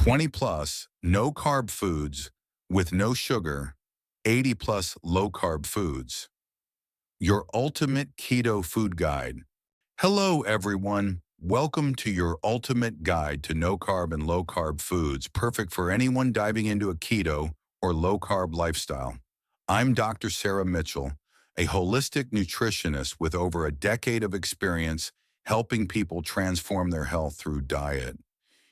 20 plus no-carb foods with no sugar, 80 plus low-carb foods. Your ultimate keto food guide. Hello, everyone. Welcome to your ultimate guide to no-carb and low-carb foods, perfect for anyone diving into a keto or low-carb lifestyle. I'm Dr. Sarah Mitchell, a holistic nutritionist with over a decade of experience helping people transform their health through diet.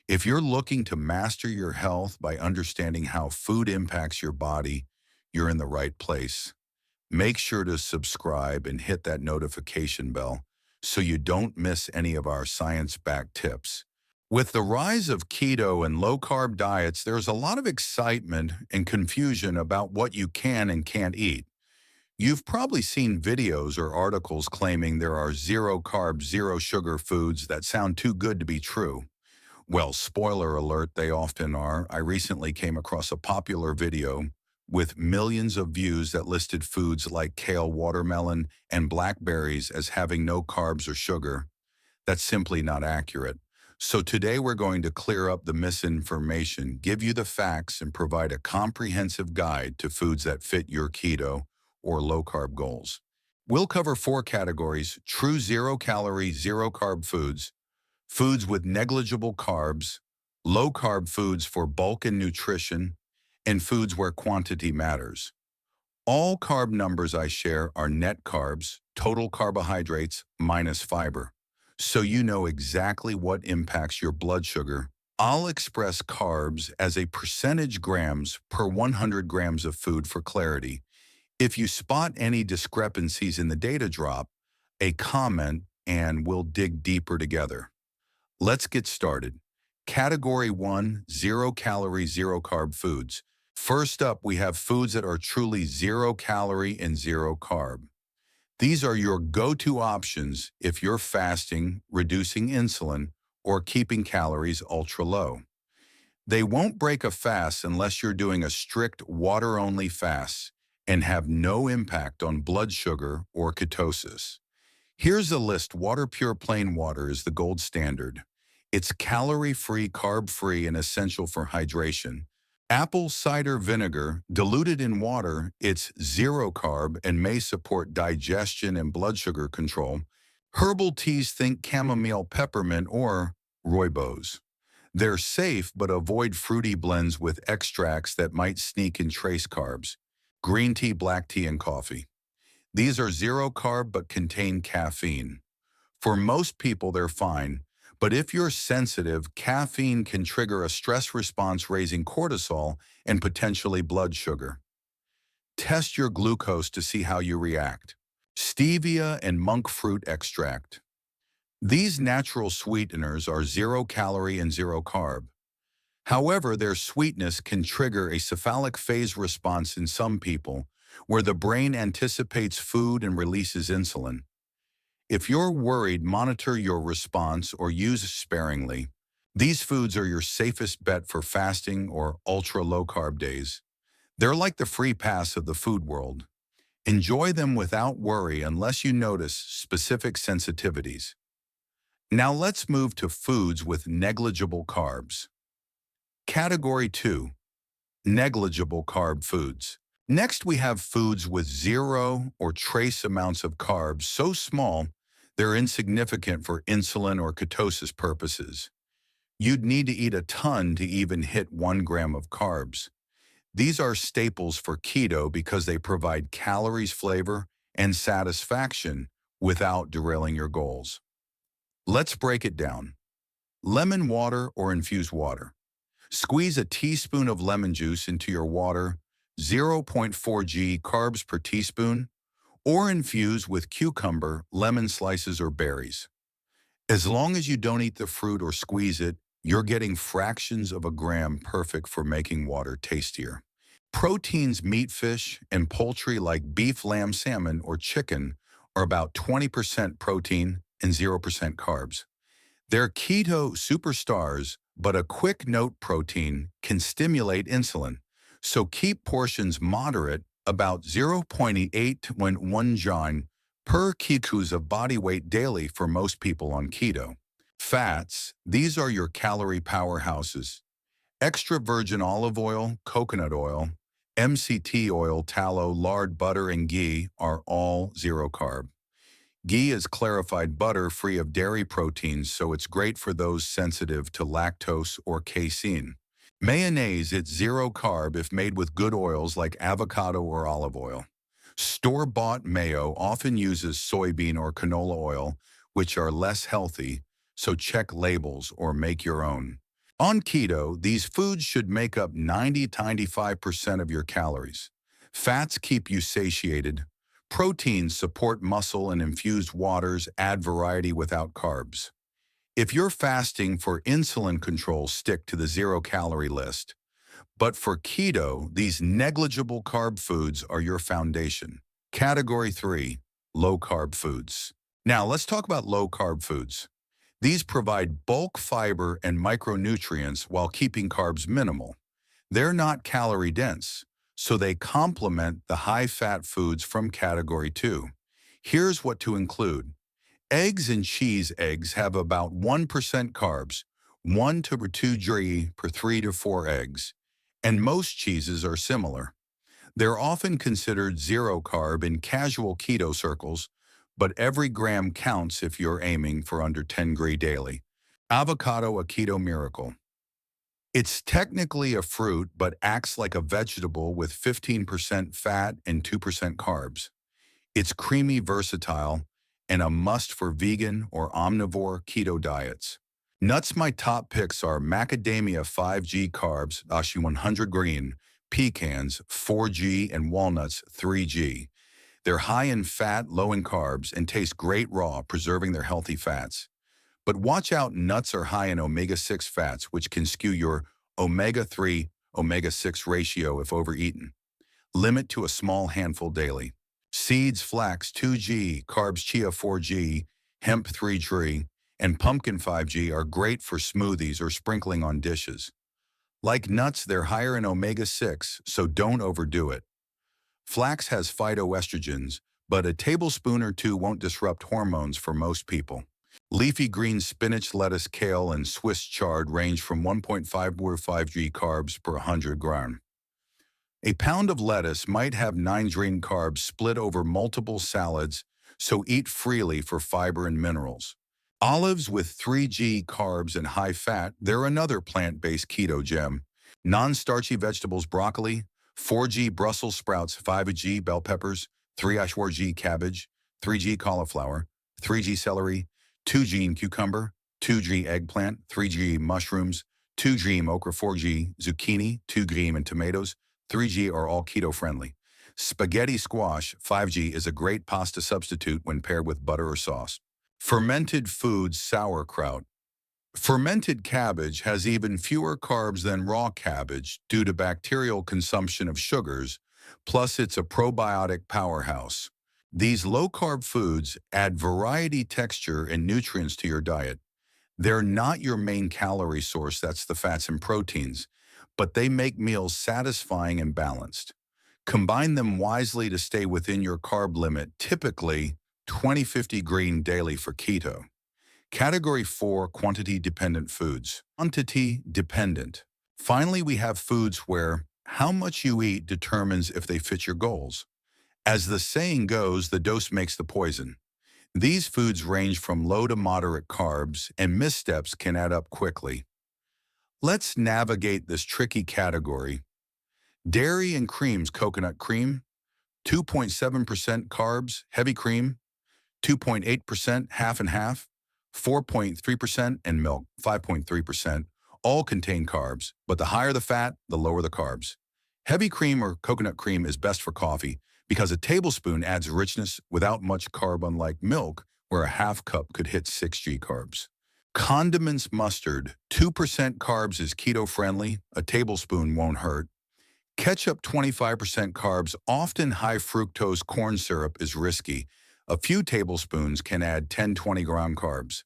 If you're looking to master your health by understanding how food impacts your body, you're in the right place. Make sure to subscribe and hit that notification bell so you don't miss any of our science-backed tips. With the rise of keto and low-carb diets, there's a lot of excitement and confusion about what you can and can't eat. You've probably seen videos or articles claiming there are zero-carb, zero-sugar foods that sound too good to be true. Well, spoiler alert, they often are. I recently came across a popular video with millions of views that listed foods like kale, watermelon, and blackberries as having no carbs or sugar. That's simply not accurate. So today we're going to clear up the misinformation, give you the facts, and provide a comprehensive guide to foods that fit your keto or low-carb goals. We'll cover 4 categories: true zero-calorie, zero-carb foods, foods with negligible carbs, low-carb foods for bulk and nutrition, and foods where quantity matters. All carb numbers I share are net carbs, total carbohydrates minus fiber, so you know exactly what impacts your blood sugar. I'll express carbs as a percentage grams per 100 grams of food for clarity. If you spot any discrepancies in the data, drop a comment and we'll dig deeper together. Let's get started. Category 1, zero-calorie, zero-carb foods. First up, we have foods that are truly zero-calorie and zero-carb. These are your go-to options if you're fasting, reducing insulin, or keeping calories ultra-low. They won't break a fast unless you're doing a strict water-only fast and have no impact on blood sugar or ketosis. Here's a list. Water, pure plain water, is the gold standard. It's calorie-free, carb-free, and essential for hydration. Apple cider vinegar, diluted in water, it's zero carb and may support digestion and blood sugar control. Herbal teas, think chamomile, peppermint, or rooibos. They're safe, but avoid fruity blends with extracts that might sneak in trace carbs. Green tea, black tea, and coffee. These are zero carb but contain caffeine. For most people, they're fine, but if you're sensitive, caffeine can trigger a stress response, raising cortisol and potentially blood sugar. Test your glucose to see how you react. Stevia and monk fruit extract. These natural sweeteners are zero calorie and zero carb. However, their sweetness can trigger a cephalic phase response in some people, where the brain anticipates food and releases insulin. If you're worried, monitor your response or use sparingly. These foods are your safest bet for fasting or ultra-low-carb days. They're like the free pass of the food world. Enjoy them without worry unless you notice specific sensitivities. Now let's move to foods with negligible carbs. Category 2, negligible carb foods. Next, we have foods with zero or trace amounts of carbs, so small they're insignificant for insulin or ketosis purposes. You'd need to eat a ton to even hit 1 gram of carbs. These are staples for keto because they provide calories, flavor, and satisfaction without derailing your goals. Let's break it down. Lemon water or infused water. Squeeze a teaspoon of lemon juice into your water, 0.4 g carbs per teaspoon, or infuse with cucumber, lemon slices, or berries. As long as you don't eat the fruit or squeeze it, you're getting fractions of a gram, perfect for making water tastier. Proteins: meat, fish, and poultry like beef, lamb, salmon, or chicken are about 20% protein and 0% carbs. They're keto superstars, but a quick note: protein can stimulate insulin, so keep portions moderate, about 0.8 to 1 gram per kg of body weight daily for most people on keto. Fats: these are your calorie powerhouses. Extra virgin olive oil, coconut oil, MCT oil, tallow, lard, butter, and ghee are all zero carb. Ghee is clarified butter free of dairy proteins, so it's great for those sensitive to lactose or casein. Mayonnaise, it's zero carb if made with good oils like avocado or olive oil. Store-bought mayo often uses soybean or canola oil, which are less healthy, so check labels or make your own. On keto, these foods should make up 90 to 95% of your calories. Fats keep you satiated. Proteins support muscle, and infused waters add variety without carbs. If you're fasting for insulin control, stick to the zero-calorie list. But for keto, these negligible carb foods are your foundation. Category 3, low-carb foods. Now, let's talk about low-carb foods. These provide bulk fiber and micronutrients while keeping carbs minimal. They're not calorie-dense, so they complement the high-fat foods from Category 2. Here's what to include. Eggs and cheese. Eggs have about 1% carbs, 1 to 2 g per 3 to 4 eggs, and most cheeses are similar. They're often considered zero carb in casual keto circles, but every gram counts if you're aiming for under 10 g daily. Avocado, a keto miracle. It's technically a fruit but acts like a vegetable with 15% fat and 2% carbs. It's creamy, versatile, and a must for vegan or omnivore keto diets. Nuts. My top picks are macadamia 5G carbs, Ashi 100 green, pecans 4G, and walnuts 3G. They're high in fat, low in carbs, and taste great raw, preserving their healthy fats. But watch out, nuts are high in omega-6 fats, which can skew your omega-3, omega-6 ratio if overeaten. Limit to a small handful daily. Seeds, flax 2G, carbs, chia 4G, hemp 3G, and pumpkin 5G are great for smoothies or sprinkling on dishes. Like nuts, they're higher in omega-6, so don't overdo it. Flax has phytoestrogens, but a tablespoon or two won't disrupt hormones for most people. Leafy greens, spinach, lettuce, kale, and Swiss chard range from 1.5 to 5G carbs per 100 grams. A pound of lettuce might have 9 green carbs split over multiple salads, so eat freely for fiber and minerals. Olives with 3G carbs and high fat, they're another plant-based keto gem. Non-starchy vegetables, broccoli, 4G Brussels sprouts, 5G bell peppers, 3G cabbage, 3G cauliflower, 3G celery, 2G cucumber, 2G eggplant, 3G mushrooms, 2G okra, 4G zucchini, 2G and tomatoes, 3G are all keto-friendly. Spaghetti squash, 5G, is a great pasta substitute when paired with butter or sauce. Fermented foods, sauerkraut. Fermented cabbage has even fewer carbs than raw cabbage due to bacterial consumption of sugars, plus it's a probiotic powerhouse. These low-carb foods add variety, texture, and nutrients to your diet. They're not your main calorie source, that's the fats and proteins, but they make meals satisfying and balanced. Combine them wisely to stay within your carb limit, typically 20-50 green daily for keto. Category 4, quantity-dependent foods. Quantity-dependent. Finally, we have foods where how much you eat determines if they fit your goals. As the saying goes, the dose makes the poison. These foods range from low to moderate carbs, and missteps can add up quickly. Let's navigate this tricky category. Dairy and creams. Coconut cream, 2.7% carbs. Heavy cream, 2.8%, half and half, 4.3%, and milk, 5.3%, all contain carbs, but the higher the fat, the lower the carbs. Heavy cream or coconut cream is best for coffee because a tablespoon adds richness without much carb, unlike milk, where a half cup could hit 6G carbs. Condiments. Mustard, 2% carbs, is keto-friendly. A tablespoon won't hurt. Ketchup, 25% carbs, often high fructose corn syrup, is risky. A few tablespoons can add 10-20 gram carbs.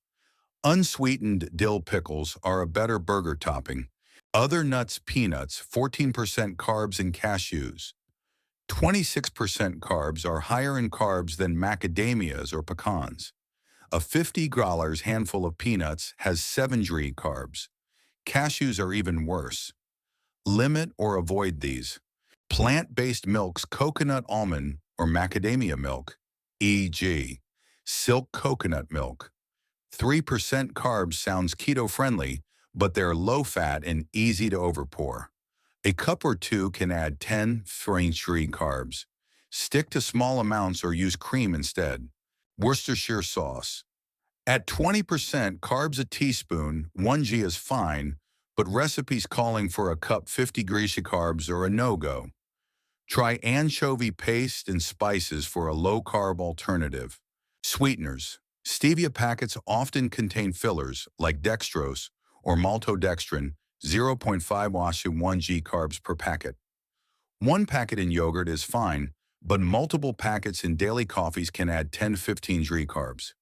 Unsweetened dill pickles are a better burger topping. Other nuts. Peanuts, 14% carbs, and cashews, 26% carbs, are higher in carbs than macadamias or pecans. A 50 handful of peanuts has 7G carbs. Cashews are even worse. Limit or avoid these. Plant-based milks, coconut almond or macadamia milk, e.g., silk coconut milk. 3% carbs sounds keto-friendly, but they're low-fat and easy to overpour. A cup or two can add 10 free carbs. Stick to small amounts or use cream instead. Worcestershire sauce. At 20% carbs a teaspoon, 1 g is fine, but recipes calling for a cup 50 greasy carbs are a no-go. Try anchovy paste and spices for a low-carb alternative. Sweeteners. Stevia packets often contain fillers like dextrose or maltodextrin, 0.5 to 1 g carbs per packet. One packet in yogurt is fine, but multiple packets in daily coffees can add 10-15 g carbs.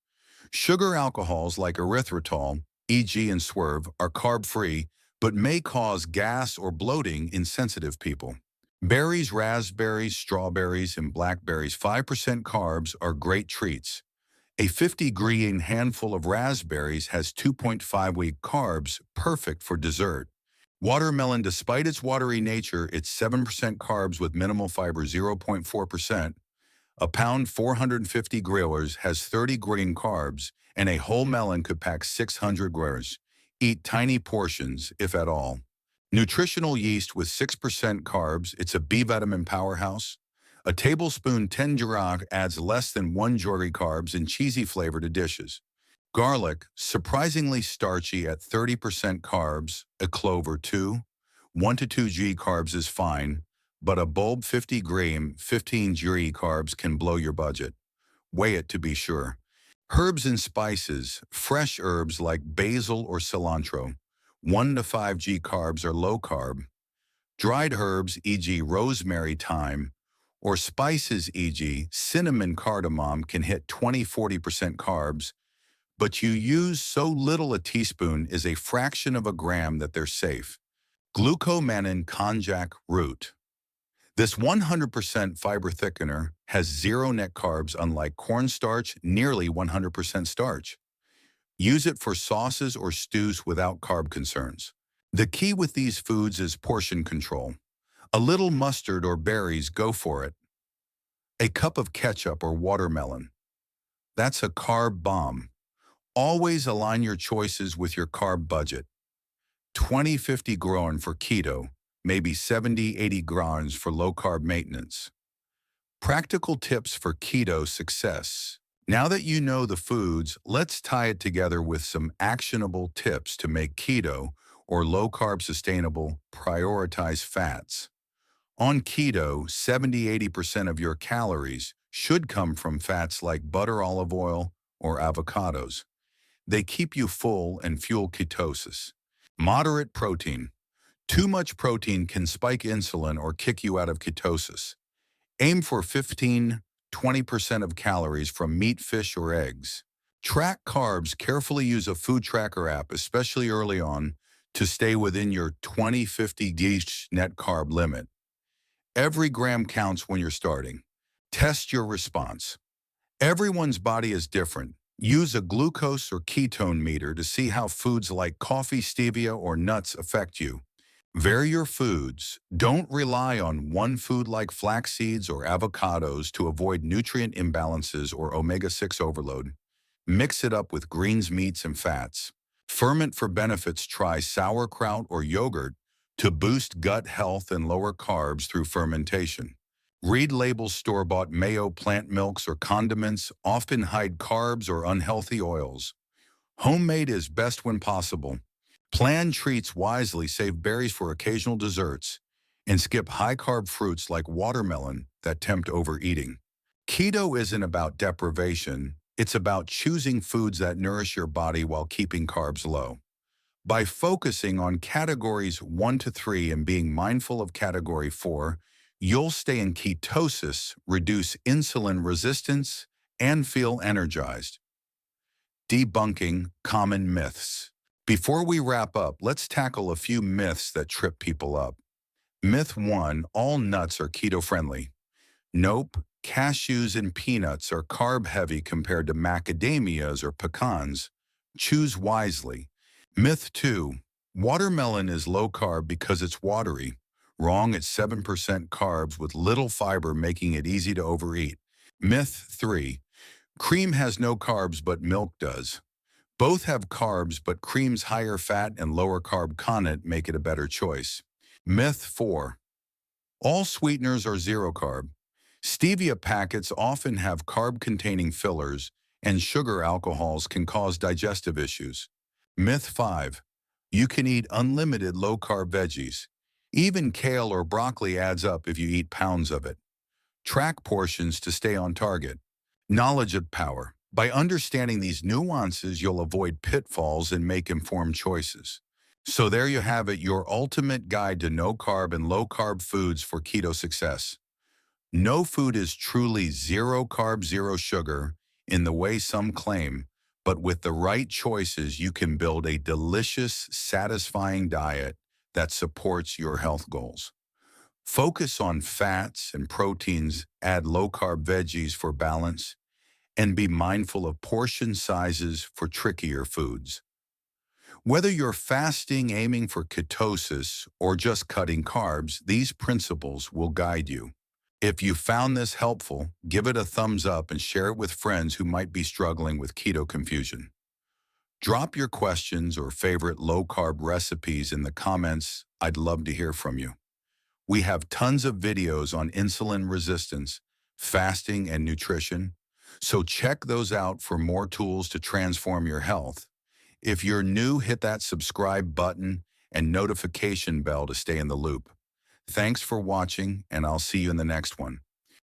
Sugar alcohols like erythritol, e.g. and Swerve, are carb-free, but may cause gas or bloating in sensitive people. Berries, raspberries, strawberries, and blackberries, 5% carbs, are great treats. A 50-grain handful of raspberries has 2.5 carbs, perfect for dessert. Watermelon, despite its watery nature, it's 7% carbs with minimal fiber, 0.4%. A pound, 450 grams, has 30 green carbs, and a whole melon could pack 600 grams. Eat tiny portions, if at all. Nutritional yeast with 6% carbs, it's a B vitamin powerhouse. A tablespoon 10 grams adds less than 1 g carbs and cheesy flavor to dishes. Garlic, surprisingly starchy at 30% carbs, a clove or two. 1 to 2 g carbs is fine, but a bulb 50 gram, 15 g carbs can blow your budget. Weigh it to be sure. Herbs and spices, fresh herbs like basil or cilantro, 1 to 5 g carbs are low carb. Dried herbs, e.g. rosemary, thyme, or spices, e.g. cinnamon, cardamom, can hit 20-40% carbs, but you use so little, a teaspoon is a fraction of a gram, that they're safe. Glucomannan konjac root. This 100% fiber thickener has zero net carbs, unlike cornstarch, nearly 100% starch. Use it for sauces or stews without carb concerns. The key with these foods is portion control. A little mustard or berries, go for it. A cup of ketchup or watermelon. That's a carb bomb. Always align your choices with your carb budget. 20-50 grams for keto, maybe 70-80 grams for low-carb maintenance. Practical tips for keto success. Now that you know the foods, let's tie it together with some actionable tips to make keto or low-carb sustainable. Prioritize fats. On keto, 70-80% of your calories should come from fats like butter, olive oil, or avocados. They keep you full and fuel ketosis. Moderate protein. Too much protein can spike insulin or kick you out of ketosis. Aim for 15-20% of calories from meat, fish, or eggs. Track carbs. Carefully use a food tracker app, especially early on, to stay within your 20-50 net carb limit. Every gram counts when you're starting. Test your response. Everyone's body is different. Use a glucose or ketone meter to see how foods like coffee, stevia, or nuts affect you. Vary your foods. Don't rely on one food like flax seeds or avocados to avoid nutrient imbalances or omega-6 overload. Mix it up with greens, meats, and fats. Ferment for benefits. Try sauerkraut or yogurt to boost gut health and lower carbs through fermentation. Read labels. Store-bought mayo, plant milks, or condiments often hide carbs or unhealthy oils. Homemade is best when possible. Plan treats wisely. Save berries for occasional desserts, and skip high-carb fruits like watermelon that tempt overeating. Keto isn't about deprivation. It's about choosing foods that nourish your body while keeping carbs low. By focusing on categories 1 to 3 and being mindful of category 4, you'll stay in ketosis, reduce insulin resistance, and feel energized. Debunking common myths. Before we wrap up, let's tackle a few myths that trip people up. Myth 1, all nuts are keto-friendly. Nope, cashews and peanuts are carb-heavy compared to macadamias or pecans. Choose wisely. Myth 2, Watermelon is low carb because it's watery. Wrong, it's 7% carbs with little fiber, making it easy to overeat. Myth 3. Cream has no carbs but milk does. Both have carbs, but cream's higher fat and lower carb content make it a better choice. Myth 4. All sweeteners are zero carb. Stevia packets often have carb-containing fillers, and sugar alcohols can cause digestive issues. Myth 5. You can eat unlimited low-carb veggies. Even kale or broccoli adds up if you eat pounds of it. Track portions to stay on target. Knowledge of power. By understanding these nuances, you'll avoid pitfalls and make informed choices. So there you have it, your ultimate guide to no-carb and low-carb foods for keto success. No food is truly zero carb, zero sugar in the way some claim, but with the right choices, you can build a delicious, satisfying diet that supports your health goals. Focus on fats and proteins, add low-carb veggies for balance, and be mindful of portion sizes for trickier foods. Whether you're fasting, aiming for ketosis, or just cutting carbs, these principles will guide you. If you found this helpful, give it a thumbs up and share it with friends who might be struggling with keto confusion. Drop your questions or favorite low-carb recipes in the comments. I'd love to hear from you. We have tons of videos on insulin resistance, fasting, and nutrition, so check those out for more tools to transform your health. If you're new, hit that subscribe button and notification bell to stay in the loop. Thanks for watching, and I'll see you in the next one.